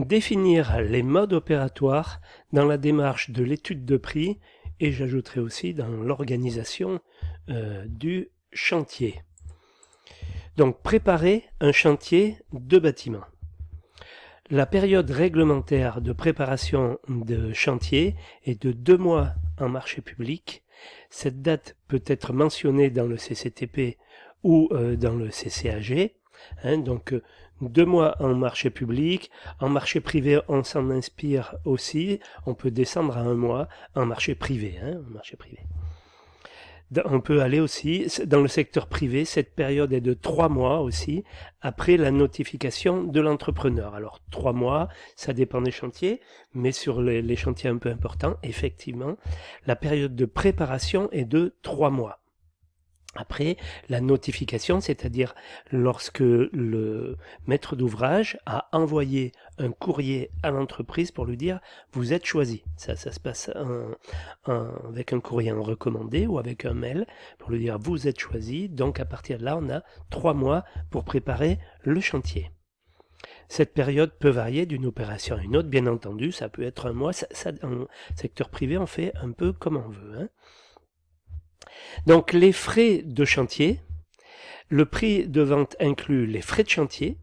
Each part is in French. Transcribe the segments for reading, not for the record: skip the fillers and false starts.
définir les modes opératoires dans la démarche de l'étude de prix et j'ajouterai aussi dans l'organisation du chantier. Donc préparer un chantier de bâtiment. La période réglementaire de préparation de chantier est de 2 mois en marché public. Cette date peut être mentionnée dans le CCTP ou dans le CCAG. Donc 2 mois en marché public. En marché privé, on s'en inspire aussi. On peut descendre à 1 mois en marché privé. On peut aller aussi dans le secteur privé, cette période est de 3 mois aussi, après la notification de l'entrepreneur. Alors 3 mois, ça dépend des chantiers, mais sur les chantiers un peu importants, effectivement, la période de préparation est de 3 mois. Après, la notification, c'est-à-dire lorsque le maître d'ouvrage a envoyé un courrier à l'entreprise pour lui dire « vous êtes choisi ». Ça se passe avec un courrier en recommandé ou avec un mail pour lui dire « vous êtes choisi ». Donc à partir de là, on a 3 mois pour préparer le chantier. Cette période peut varier d'une opération à une autre, bien entendu, ça peut être 1 mois. En secteur privé, on fait un peu comme on veut. Donc les frais de chantier, le prix de vente inclut les frais de chantier.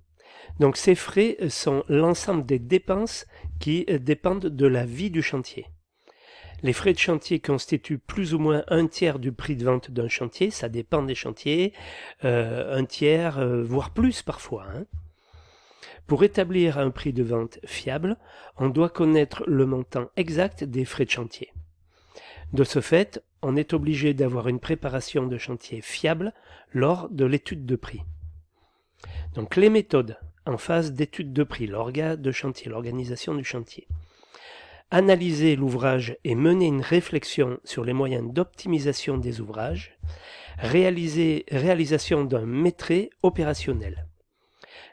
Donc ces frais sont l'ensemble des dépenses qui dépendent de la vie du chantier. Les frais de chantier constituent plus ou moins un tiers du prix de vente d'un chantier, ça dépend des chantiers, un tiers, voire plus parfois. Pour établir un prix de vente fiable, on doit connaître le montant exact des frais de chantier. De ce fait, on est obligé d'avoir une préparation de chantier fiable lors de l'étude de prix. Donc les méthodes en phase d'étude de prix, l'orga de chantier, l'organisation du chantier. Analyser l'ouvrage et mener une réflexion sur les moyens d'optimisation des ouvrages. Réalisation d'un maîtrise opérationnel.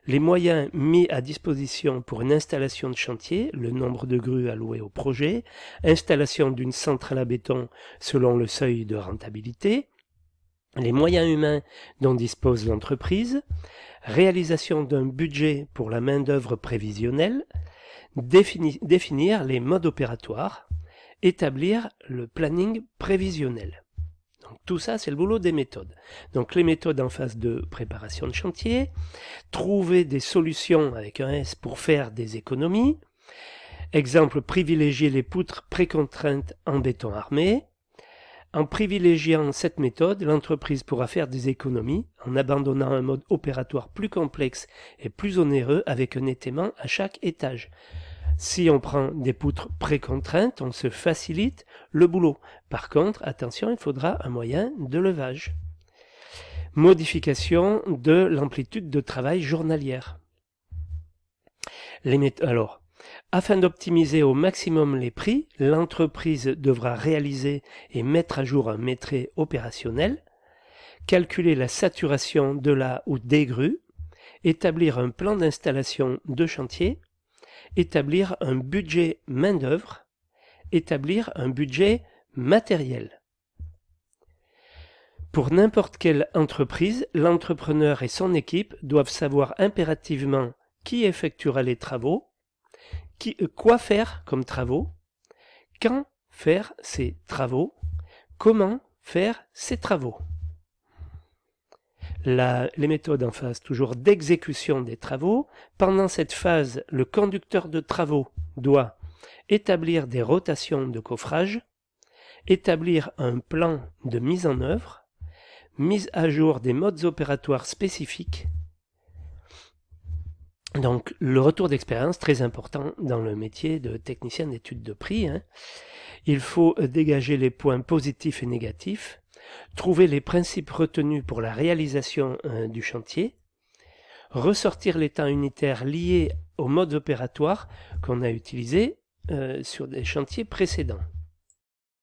Les moyens mis à disposition pour une installation de chantier, le nombre de grues allouées au projet, installation d'une centrale à béton selon le seuil de rentabilité, les moyens humains dont dispose l'entreprise, réalisation d'un budget pour la main-d'œuvre prévisionnelle, définir les modes opératoires, établir le planning prévisionnel. Donc tout ça, c'est le boulot des méthodes. Donc les méthodes en phase de préparation de chantier, trouver des solutions avec un S pour faire des économies. Exemple, privilégier les poutres précontraintes en béton armé. En privilégiant cette méthode, l'entreprise pourra faire des économies en abandonnant un mode opératoire plus complexe et plus onéreux avec un étaiement à chaque étage. Si on prend des poutres précontraintes, on se facilite le boulot. Par contre, attention, il faudra un moyen de levage. Modification de l'amplitude de travail journalière. Alors, afin d'optimiser au maximum les prix, l'entreprise devra réaliser et mettre à jour un maîtrise opérationnel, calculer la saturation de la ou des grues, établir un plan d'installation de chantier, établir un budget main-d'œuvre, établir un budget matériel. Pour n'importe quelle entreprise, l'entrepreneur et son équipe doivent savoir impérativement qui effectuera les travaux, quoi faire comme travaux, quand faire ces travaux, comment faire ces travaux. Les méthodes en phase toujours d'exécution des travaux. Pendant cette phase, le conducteur de travaux doit établir des rotations de coffrage, établir un plan de mise en œuvre, mise à jour des modes opératoires spécifiques. Donc le retour d'expérience, très important dans le métier de technicien d'étude de prix. Il faut dégager les points positifs et négatifs, trouver les principes retenus pour la réalisation du chantier, ressortir les temps unitaires liés au mode opératoire qu'on a utilisé sur des chantiers précédents.